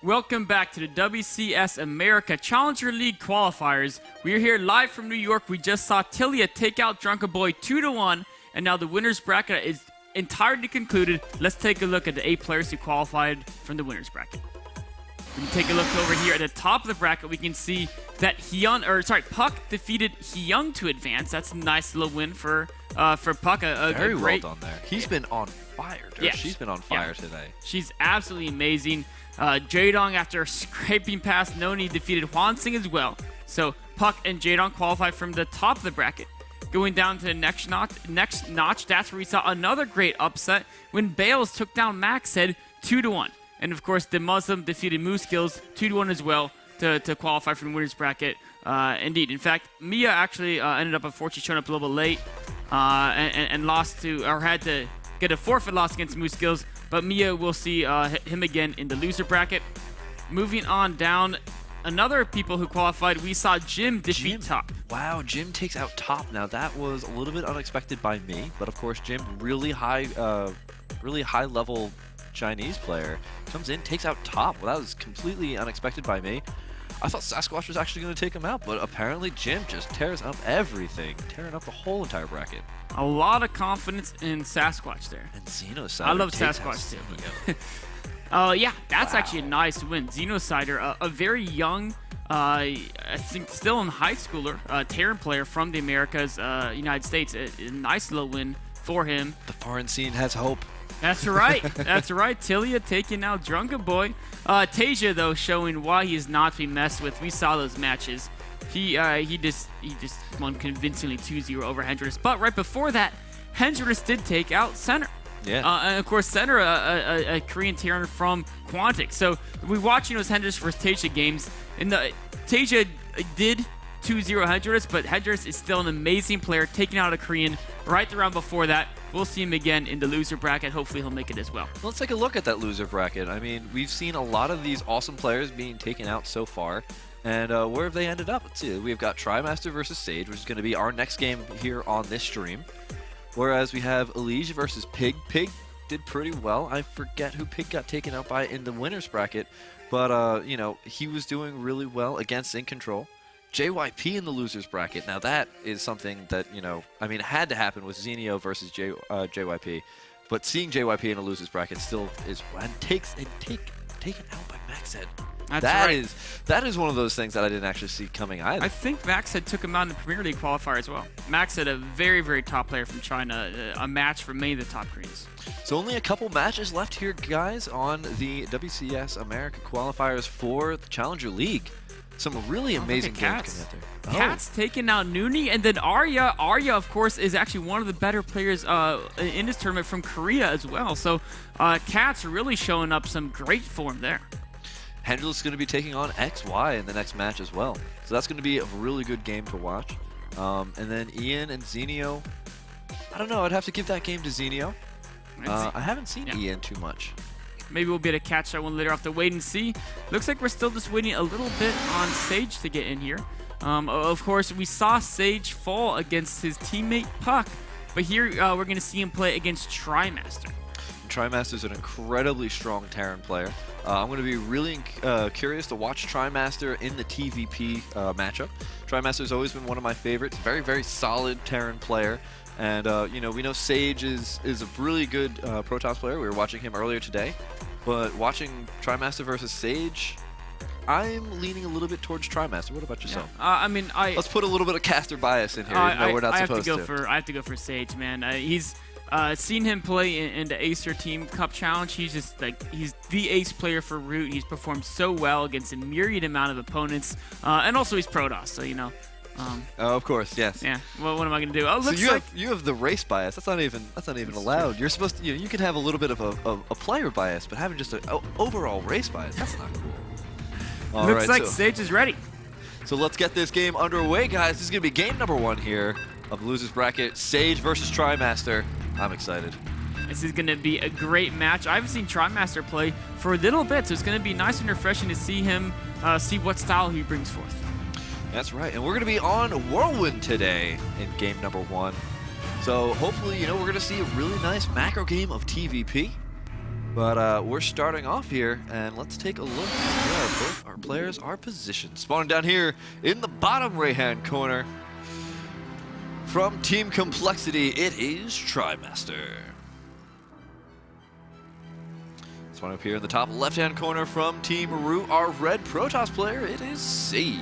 Welcome back to the WCS America Challenger League qualifiers. We are here live from New York. We just saw Tilia take out Drunken Boy 2-1, and now the winner's bracket is entirely concluded. Let's take a look at the 8 players who qualified from the winner's bracket. We can take a look over here at the top of the bracket. We can see that Puck defeated Hyung to advance. That's a nice little win for Puck. Very well done there. He's been on fire, dude. Yeah, she's been on fire today. She's absolutely amazing. Jaedong, after scraping past Noni, defeated Hwansing as well. So Puck and Jaedong qualify from the top of the bracket. Going down to the next notch, that's where we saw another great upset when Bales took down Maxhead 2-1. And of course, the Muslim defeated Moose Skills 2-1 as well to qualify from the winner's bracket. Indeed. In fact, Mia actually ended up, unfortunately, showing up a little bit late and lost to, or had to get a forfeit loss against Moose Skills. But Mia will see him again in the loser bracket. Moving on down, another people who qualified, we saw Jim defeat Top. Wow, Jim takes out Top. Now that was a little bit unexpected by me, but of course Jim, really high level Chinese player, comes in, takes out Top. Well, that was completely unexpected by me. I thought Sasquatch was actually going to take him out, but apparently Jim just tears up everything, tearing up the whole entire bracket. A lot of confidence in Sasquatch there. And Xenocider. I love Sasquatch too. Yeah, that's actually a nice win. Xenocider, a very young, I think still in high schooler, Terran player from the Americas, United States. A nice little win for him. The foreign scene has hope. That's right. That's right. Tilia taking out Drunken Boy. Tasia, though, showing why he is not to be messed with. We saw those matches. He just won convincingly 2-0 over Hendrix. But right before that, Hendrix did take out Center. Yeah. And of course, Center, a Korean Terran from Quantic. So we watching those Hendrix versus Tasia games. And Tasia did 2-0 Hendrix, but Hendrix is still an amazing player, taking out a Korean right the round before that. We'll see him again in the loser bracket. Hopefully he'll make it as well. Let's take a look at that loser bracket. I mean, we've seen a lot of these awesome players being taken out so far. And where have they ended up? Let's see. We've got Trimaster versus Sage, which is going to be our next game here on this stream. Whereas we have Elige versus Pig. Pig did pretty well. I forget who Pig got taken out by in the winner's bracket. But, you know, he was doing really well against In Control. JYP in the losers bracket. Now that is something that, you know, I mean, it had to happen with Xenio versus JYP. But seeing JYP in a losers bracket still is taken out by Maxhead. That is one of those things that I didn't actually see coming either. I think Maxhead took him out in the Premier League qualifier as well. Maxhead, a very, very top player from China, a match for many of the top Koreans. So only a couple matches left here, guys, on the WCS America qualifiers for the Challenger League. Some really amazing games coming out there. Cat's taking out Nooney, and then Arya. Arya, of course, is actually one of the better players in this tournament from Korea as well. So Cat's really showing up some great form there. Hendrix is going to be taking on XY in the next match as well. So that's going to be a really good game to watch. And then Ian and Xenio. I don't know. I'd have to give that game to Xenio. I haven't seen Ian too much. Maybe we'll be able to catch that one later. I'll have to wait and see. Looks like we're still just waiting a little bit on Sage to get in here. Of course, we saw Sage fall against his teammate Puck. But here we're going to see him play against Trimaster. Trimaster is an incredibly strong Terran player. I'm going to be really curious to watch Trimaster in the TVP matchup. Trimaster has always been one of my favorites. Very, very solid Terran player. And, you know, we know Sage is a really good Protoss player. We were watching him earlier today. But watching Trimaster versus Sage, I'm leaning a little bit towards Trimaster. What about yourself? Yeah. I mean, let's put a little bit of caster bias in here, even though we're not supposed to. I have to go for Sage, man. He's seen him play in the Acer Team Cup Challenge. He's just like, he's the ace player for Root. He's performed so well against a myriad amount of opponents, and also he's Protoss, so you know. Of course, yes. Yeah. Well, what am I gonna do? Oh, so looks like you have the race bias. That's not even allowed. You're supposed to. You can have a little bit of a player bias, but having just an overall race bias, that's not cool. Looks like Sage is ready. So let's get this game underway, guys. This is gonna be game number 1 here of the losers bracket. Sage versus Trimaster. I'm excited. This is going to be a great match. I haven't seen Trimaster play for a little bit, so it's going to be nice and refreshing to see him, see what style he brings forth. That's right, and we're going to be on Whirlwind today in game number 1. So hopefully, you know, we're going to see a really nice macro game of TVP. But we're starting off here, and let's take a look at where both our players are positioned. Spawning down here in the bottom right-hand corner. From Team Complexity, it is Trimaster. Spawning up here in the top left-hand corner from Team Root, our red Protoss player, it is Sage.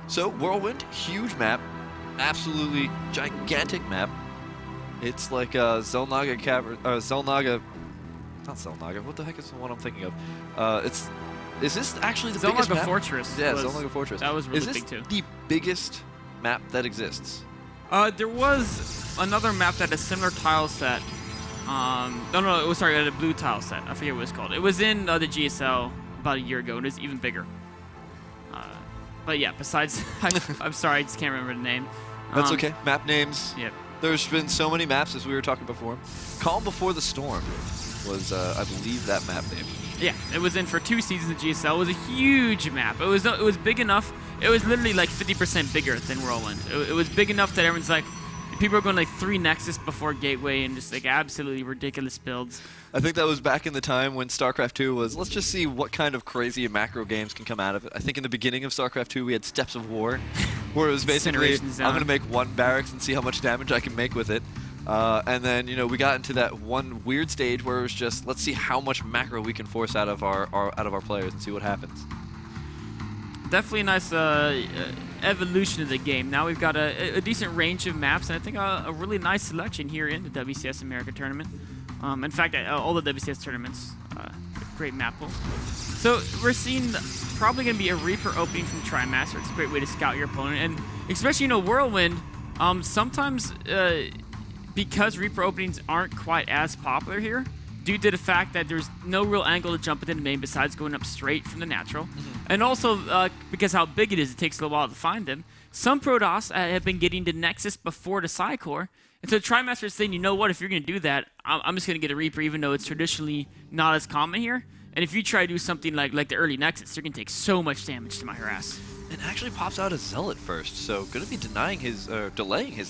So, Whirlwind, huge map. Absolutely gigantic map. It's like Zelnaga Zelnaga, not Zelnaga. What the heck is the one I'm thinking of? Is this actually the biggest map? Zelnaga Fortress. Yeah, Zelnaga Fortress. That was really big too. Is this the biggest map that exists? There was another map that had a similar tile set. No, it was, sorry, it had a blue tile set. I forget what it was called. It was in the GSL about a year ago. It is even bigger. But yeah, besides, I'm sorry, I just can't remember the name. That's okay. Map names. Yep. There's been so many maps, as we were talking before. Calm Before the Storm was, I believe, that map name. Yeah, it was in for 2 seasons of GSL. It was a huge map. It was big enough. It was literally like 50% bigger than Whirlwind. It was big enough that everyone's like, people are going like 3 Nexus before Gateway and just like absolutely ridiculous builds. I think that was back in the time when StarCraft 2 was, let's just see what kind of crazy macro games can come out of it. I think in the beginning of StarCraft 2 we had Steps of War, where it was basically, I'm going to make 1 barracks and see how much damage I can make with it. And then, you know, we got into that one weird stage where it was just, let's see how much macro we can force out of our players and see what happens. Definitely a nice evolution of the game. Now we've got a decent range of maps, and I think a really nice selection here in the WCS America tournament. In fact, all the WCS tournaments, great map pool. So we're seeing probably going to be a Reaper opening from Trimaster. It's a great way to scout your opponent, and especially, you know, Whirlwind, sometimes because Reaper openings aren't quite as popular here, due to the fact that there's no real angle to jump into the main besides going up straight from the natural. And also, because how big it is, it takes a little while to find them. Some Protoss have been getting the Nexus before the Psycore. And so Trimaster is saying, you know what, if you're going to do that, I'm just going to get a Reaper, even though it's traditionally not as common here. And if you try to do something like the early Nexus, you're going to take so much damage to my harass. And actually pops out a Zealot first, so going to be delaying his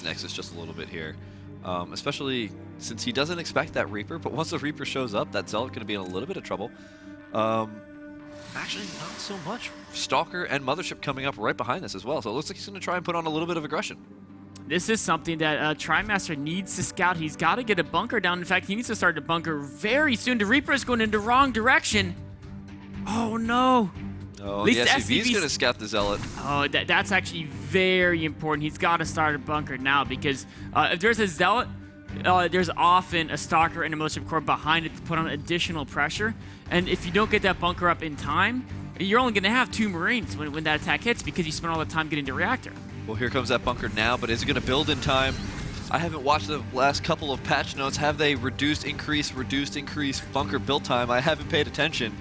Nexus just a little bit here. Especially since he doesn't expect that Reaper, but once the Reaper shows up, that Zealot going to be in a little bit of trouble. Actually, not so much. Stalker and Mothership coming up right behind this as well, so it looks like he's going to try and put on a little bit of aggression. This is something that Trimaster needs to scout. He's got to get a bunker down. In fact, he needs to start to bunker very soon. The Reaper is going in the wrong direction. Oh, no. Oh, the SCV's going to scout the Zealot. Oh, that's actually very important. He's got to start a bunker now because if there's a Zealot, there's often a Stalker and a Mothership Core behind it to put on additional pressure. And if you don't get that bunker up in time, you're only going to have 2 Marines when that attack hits because you spent all the time getting the reactor. Well, here comes that bunker now, but is it going to build in time? I haven't watched the last couple of patch notes. Have they reduced, increase bunker build time? I haven't paid attention.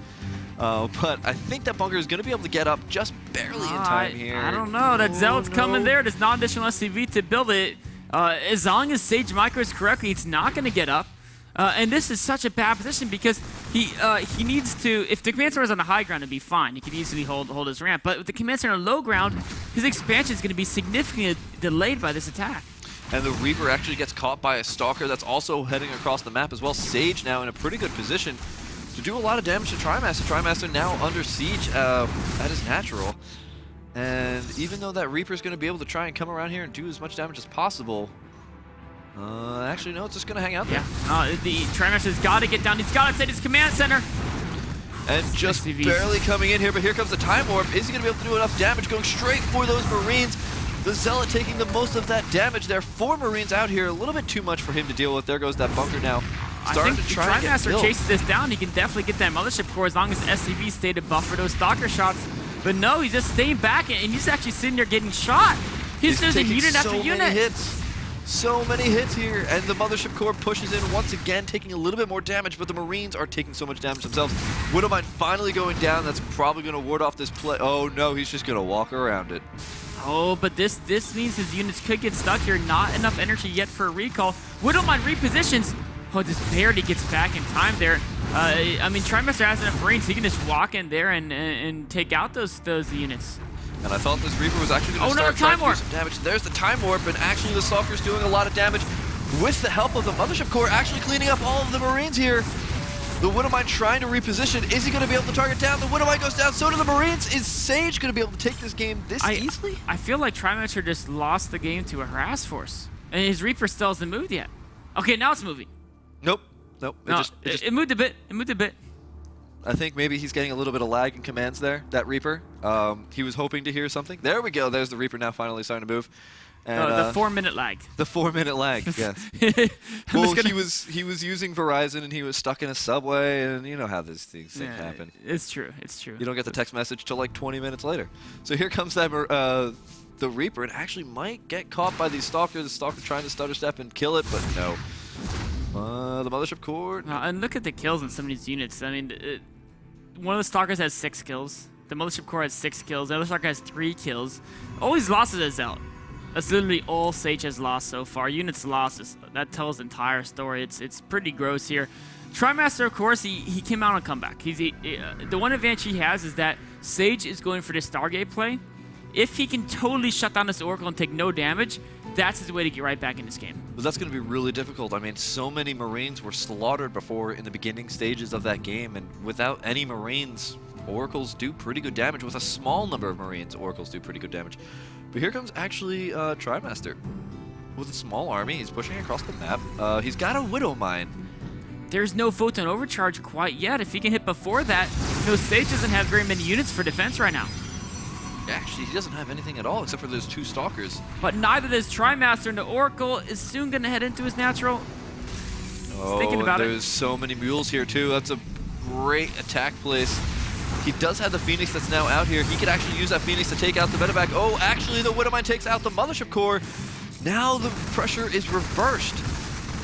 But I think that bunker is going to be able to get up just barely in time here. I don't know. That Zealot's coming there. There's not additional SCV to build it. As long as Sage micros correctly, it's not going to get up. And this is such a bad position because he needs to. If the command center is on the high ground, it'd be fine. He could easily hold his ramp. But with the command center on low ground, his expansion is going to be significantly delayed by this attack. And the Reaper actually gets caught by a Stalker that's also heading across the map as well. Sage now in a pretty good position to do a lot of damage to Trimaster. Trimaster now under siege at his natural. And even though that Reaper is going to be able to try and come around here and do as much damage as possible, actually, no, it's just going to hang out there. Yeah, the Trimaster's got to get down. He's got to set his command center. And just barely coming in here, but here comes the Time Warp. Is he going to be able to do enough damage? Going straight for those Marines. The Zealot taking the most of that damage there. 4 Marines out here, a little bit too much for him to deal with. There goes that bunker now. Starting to try and get Trimaster chases this down. He can definitely get that Mothership Core as long as SCV stay to buffer those Stalker shots. But no, he's just staying back, and he's actually sitting there getting shot. He's taking unit after unit. So many hits here, and the Mothership Core pushes in once again, taking a little bit more damage, but the Marines are taking so much damage themselves. Widowmine finally going down. That's probably going to ward off this play. Oh no, he's just going to walk around it. Oh, but this means his units could get stuck here. Not enough energy yet for a recall. Widowmine repositions. Oh, just barely gets back in time there. I mean, Trimaster has enough Marines. He can just walk in there and take out those units. And I thought this Reaper was actually going to start trying to do some damage. There's the Time Warp, and actually the Stalker's doing a lot of damage with the help of the Mothership Core, actually cleaning up all of the Marines here. The Widowmine trying to reposition. Is he going to be able to target down? The Widowmine goes down, so do the Marines. Is Sage going to be able to take this game this easily? I feel like Trimaster just lost the game to a harass force. And his Reaper still hasn't moved yet. Okay, now it's moving. Nope. It moved a bit. It moved a bit. I think maybe he's getting a little bit of lag in commands there, that Reaper. He was hoping to hear something. There we go. There's the Reaper now finally starting to move. And, the 4-minute lag. The 4-minute lag, yes. Well, he was using Verizon and he was stuck in a subway, and you know how these things happen. It's true. It's true. You don't get the text message till like 20 minutes later. So here comes that the Reaper, and actually might get caught by these Stalkers. The Stalker trying to stutter step and kill it, but no. The Mothership Core. And look at the kills in some of these units. I mean, one of the Stalkers has 6 kills. The Mothership Core has 6 kills. The other Stalker has 3 kills. All he's lost is a Zealot. That's literally all Sage has lost so far. Units lost. That tells the entire story. It's pretty gross here. Trimaster, of course, he came out on comeback. The one advantage he has is that Sage is going for the Stargate play. If he can totally shut down this Oracle and take no damage, that's his way to get right back in this game. Well, that's going to be really difficult. I mean, so many Marines were slaughtered before in the beginning stages of that game, and without any Marines, Oracles do pretty good damage. With a small number of Marines, Oracles do pretty good damage. But here comes actually Trimaster. With a small army, he's pushing across the map. He's got a Widowmine. There's no Photon Overcharge quite yet. If he can hit before that, Sage doesn't have very many units for defense right now. Actually, he doesn't have anything at all except for those 2 Stalkers. But neither does Trimaster, and the Oracle is soon going to head into his natural. Oh, there's so many mules here too. That's a great attack place. He does have the Phoenix that's now out here. He could actually use that Phoenix to take out the medevac. Oh, actually, the Widowmine takes out the Mothership Core. Now the pressure is reversed.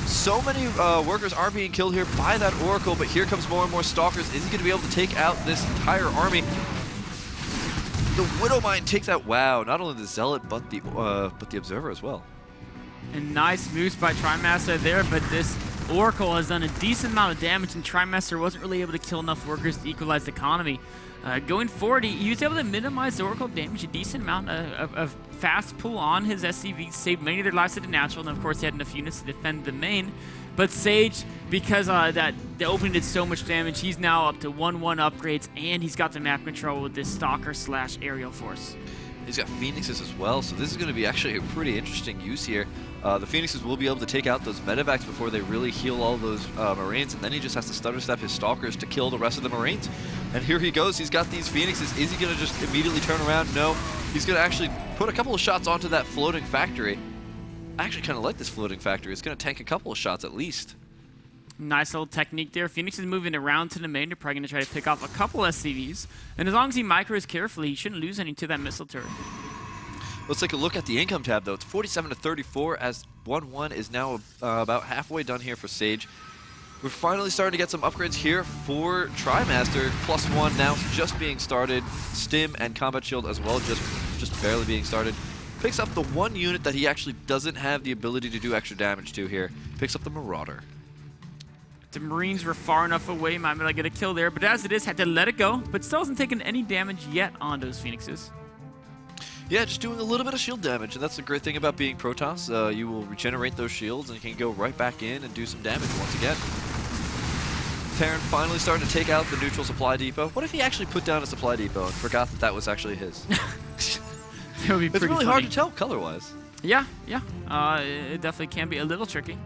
So many workers are being killed here by that Oracle, but here comes more and more Stalkers. Is he going to be able to take out this entire army? The Widowmine takes out, wow, not only the Zealot, but the Observer as well. And nice moves by Trimaster there, but this Oracle has done a decent amount of damage, and Trimaster wasn't really able to kill enough workers to equalize the economy. Going forward, he was able to minimize the Oracle damage a decent amount of fast pull on his SCVs, saved many of their lives to the natural, and of course he had enough units to defend the main. But Sage, because the opening did so much damage, he's now up to 1-1 upgrades, and he's got the map control with this Stalker/aerial force. He's got Phoenixes as well, so this is going to be actually a pretty interesting use here. The Phoenixes will be able to take out those medevacs before they really heal all those Marines, and then he just has to stutter step his Stalkers to kill the rest of the Marines. And here he goes, he's got these Phoenixes. Is he going to just immediately turn around? No. He's going to actually put a couple of shots onto that floating factory. I actually kind of like this floating factory. It's going to tank a couple of shots at least. Nice little technique there. Phoenix is moving around to the main. They're probably going to try to pick off a couple SCVs. And as long as he micros carefully, he shouldn't lose any to that missile turret. Let's take a look at the income tab, though. It's 47-34 as 1-1 is now about halfway done here for Sage. We're finally starting to get some upgrades here for Trimaster. +1 now just being started. Stim and Combat Shield as well, just barely being started. Picks up the one unit that he actually doesn't have the ability to do extra damage to here. Picks up the Marauder. The Marines were far enough away, might be able to get a kill there, but as it is, had to let it go, but still hasn't taken any damage yet on those Phoenixes. Yeah, just doing a little bit of shield damage, and that's the great thing about being Protoss. You will regenerate those shields and you can go right back in and do some damage once again. Terran finally starting to take out the neutral supply depot. What if he actually put down a supply depot and forgot that that was actually his? It would be it's really funny. hard to tell color-wise. Yeah. It definitely can be a little tricky.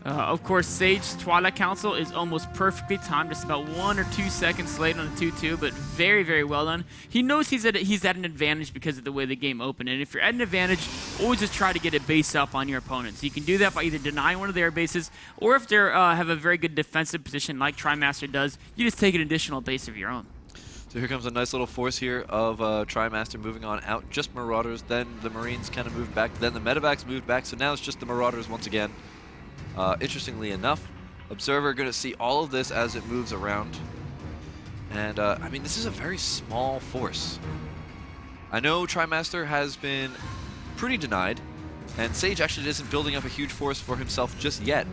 Of course, Sage's Twilight Council is almost perfectly timed, just about 1 or 2 seconds late on the 2-2, but very, very well done. He knows he's at an advantage because of the way the game opened, and if you're at an advantage, always just try to get a base up on your opponents. You can do that by either denying one of their bases, or if they have a very good defensive position like Trimaster does, you just take an additional base of your own. So here comes a nice little force here of Trimaster moving on out, just Marauders, then the Marines kind of moved back, then the Medevacs moved back, so now it's just the Marauders once again. Interestingly enough, Observer going to see all of this as it moves around. And, I mean, this is a very small force. I know Trimaster has been pretty denied, and Sage actually isn't building up a huge force for himself just yet.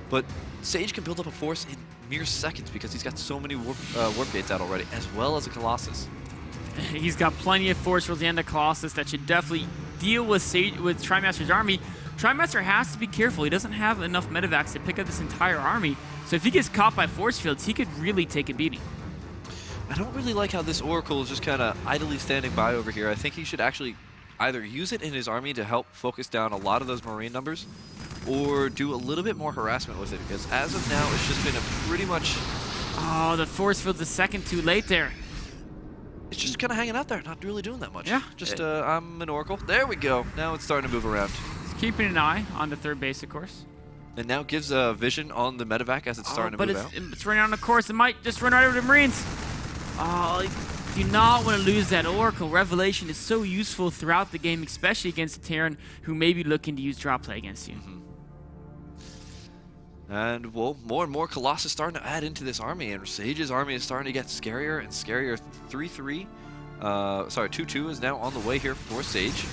But Sage can build up a force in mere seconds because he's got so many warp gates out already, as well as a Colossus. He's got plenty of force towards the end of Colossus that should definitely deal with Trimaster's army. Trimaster has to be careful. He doesn't have enough medevacs to pick up this entire army. So if he gets caught by force fields, he could really take a beating. I don't really like how this Oracle is just kind of idly standing by over here. I think he should actually either use it in his army to help focus down a lot of those Marine numbers, or do a little bit more harassment with it, because as of now, it's just been a pretty much... Oh, the force field's a second too late there. It's just kind of hanging out there, not really doing that much. Yeah. Just, I'm an Oracle. There we go. Now it's starting to move around. Just keeping an eye on the third base, of course. And now gives a vision on the medevac as it's starting to move out. But it's running on the course. It might just run right over the Marines. Oh, you do not want to lose that Oracle. Revelation is so useful throughout the game, especially against a Terran who may be looking to use drop play against you. And, well, more and more Colossus starting to add into this army, and Sage's army is starting to get scarier and scarier. 3-3, sorry, 2-2 is now on the way here for Sage.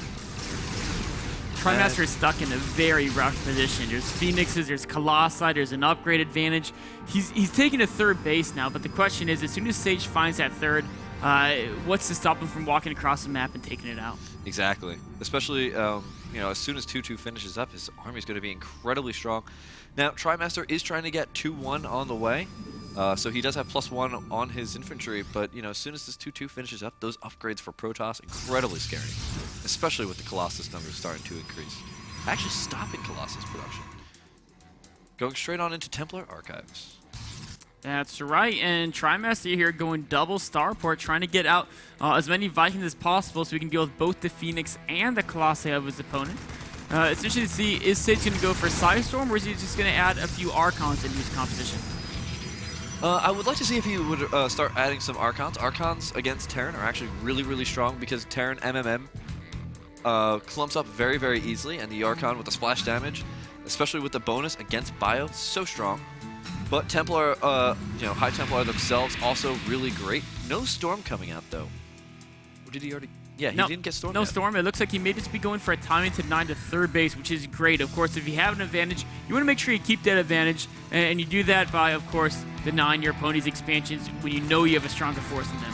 Trimaster is stuck in a very rough position. There's Phoenixes, there's Colossi, there's an upgrade advantage. He's taking a third base now, but the question is, as soon as Sage finds that third, what's to stop him from walking across the map and taking it out? Exactly. Especially, you know, as soon as 2-2 finishes up, his army is going to be incredibly strong. Now, Trimaster is trying to get 2-1 on the way, so he does have +1 on his infantry, but, you know, as soon as this 2-2 finishes up, those upgrades for Protoss, incredibly scary, especially with the Colossus numbers starting to increase. Actually stopping Colossus production. Going straight on into Templar Archives. That's right, and Trimaster here going double starport, trying to get out as many Vikings as possible so we can deal with both the Phoenix and the Colossi of his opponent. It's interesting to see, is Sage going to go for Psystorm, or is he just going to add a few Archons into his composition? I would like to see if he would start adding some Archons. Archons against Terran are actually really, really strong because Terran MMM clumps up very, very easily, and the Archon with the splash damage, especially with the bonus against Bio, so strong. But Templar, you know, High Templar themselves also really great. No Storm coming out though. Or did he already? Yeah, he didn't get Storm. No yet. Storm. It looks like he may just be going for a timing to 9 to third base, which is great. Of course, if you have an advantage, you want to make sure you keep that advantage, and you do that by, of course, denying your opponent's expansions when you know you have a stronger force than them.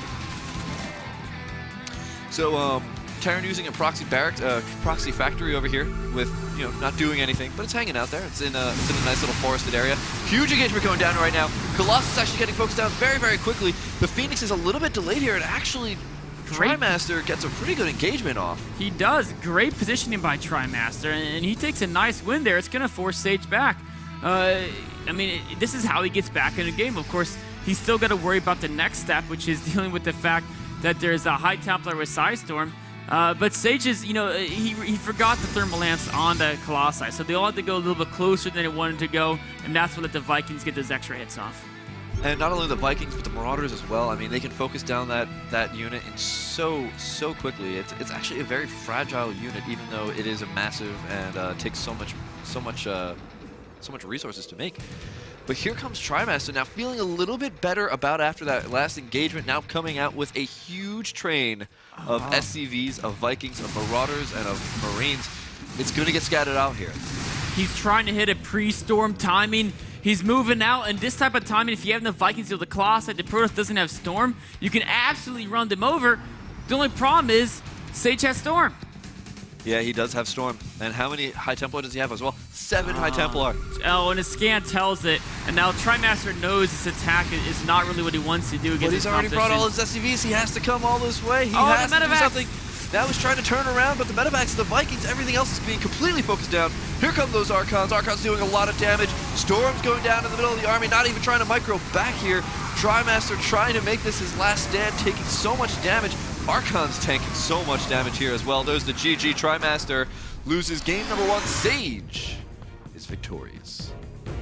So, Terran using a proxy barracks, proxy factory over here with, you know, not doing anything, but it's hanging out there. It's in a nice little forested area. Huge engagement going down right now. Colossus actually getting focused down very, very quickly. The Phoenix is a little bit delayed here, and actually Trimaster gets a pretty good engagement off. He does. Great positioning by Trimaster, and he takes a nice win there. It's going to force Sage back. I mean, this is how he gets back in the game. Of course, he's still got to worry about the next step, which is dealing with the fact that there's a High Templar with Psystorm. But Sage is, you know, he forgot the Thermal Lance on the Colossi, so they all had to go a little bit closer than it wanted to go, and that's what let the Vikings get those extra hits off. And not only the Vikings, but the Marauders as well. I mean, they can focus down that unit in so quickly. It's actually a very fragile unit, even though it is a massive and takes so much resources to make. But here comes Trimaster now, feeling a little bit better about after that last engagement. Now coming out with a huge train of SCVs, of Vikings, of Marauders, and of Marines. It's going to get scattered out here. He's trying to hit a pre-storm timing. He's moving out, and this type of timing, if you have enough Vikings deal the Colossi, the Protoss doesn't have Storm, you can absolutely run them over. The only problem is, Sage has Storm. Yeah, he does have Storm. And how many High Templar does he have as well? 7 High Templar. Oh, and his scan tells it. And now Trimaster knows this attack is not really what he wants to do against his competition. But he's already brought all his SCVs. He has to come all this way. He has to do something. Now he's trying to turn around, but the medevacs, the Vikings, everything else is being completely focused down. Here come those Archons. Archons doing a lot of damage. Storm's going down in the middle of the army, not even trying to micro back here. Trimaster trying to make this his last stand, taking so much damage. Archon's tanking so much damage here as well. There's the GG. Trimaster loses game number 1. Sage is victorious.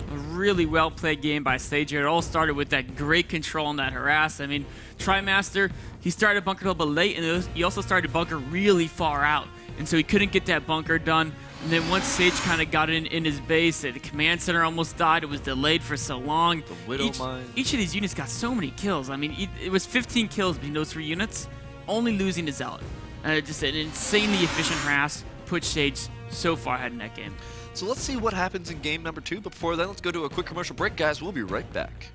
A really well-played game by Sage. It all started with that great control and that harass. I mean, Trimaster, he started bunker a little bit late, and he also started bunker really far out. And so he couldn't get that bunker done. And then once Sage kind of got in his base, the command center almost died. It was delayed for so long. The Widow Mine. Each of these units got so many kills. I mean, it was 15 kills between those 3 units, only losing to Zealot. Just an insanely efficient harass put Sage so far ahead in that game. So let's see what happens in game number 2. But before then, let's go to a quick commercial break, guys. We'll be right back.